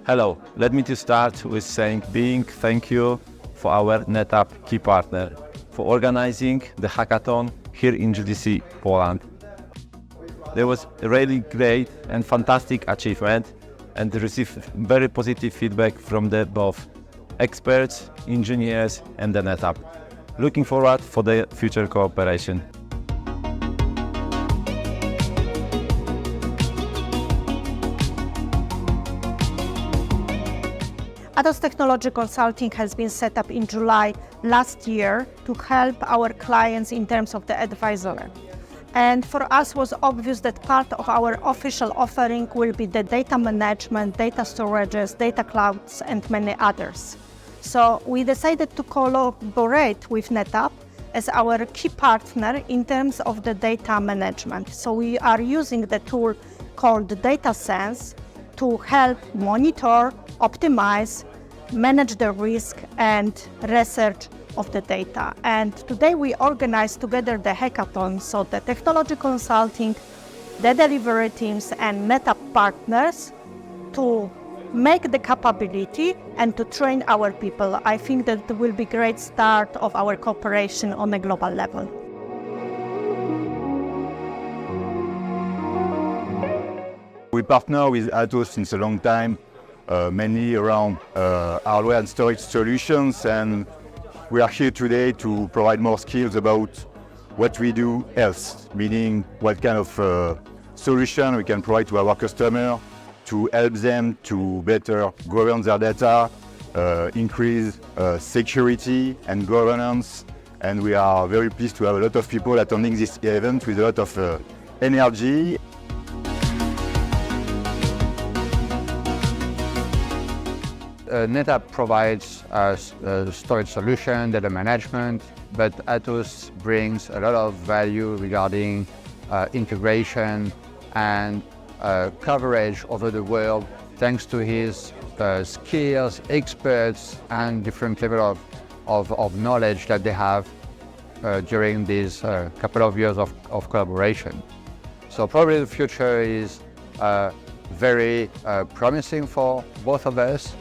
Hello, let me to start with saying thank you for our NetApp key partner for organizing the hackathon here in GDC Poland. There was a really great and fantastic achievement and received very positive feedback from the both experts, engineers and the NetApp. Looking forward for the future cooperation. Atos Technology Consulting has been set up in July last year to help our clients in terms of the advisory. And for us was obvious that part of our official offering will be the data management, data storages, data clouds, and many others. So we decided to collaborate with NetApp as our key partner in terms of the data management. So we are using the tool called Data Sense to help monitor, optimize, manage the risk and research of the data. And today we organize together the hackathon, so the technology consulting, the delivery teams and NetApp partners to make the capability and to train our people. I think that will be a great start of our cooperation on a global level. We partner with Atos since a long time, mainly around hardware and storage solutions, and we are here today to provide more skills about what we do else, meaning what kind of solution we can provide to our customer to help them to better govern their data, increase security and governance. And we are very pleased to have a lot of people attending this event with a lot of energy. NetApp provides us storage solution, data management, but Atos brings a lot of value regarding integration and coverage over the world, thanks to his skills, experts, and different level of knowledge that they have during these couple of years of collaboration. So probably the future is very promising for both of us.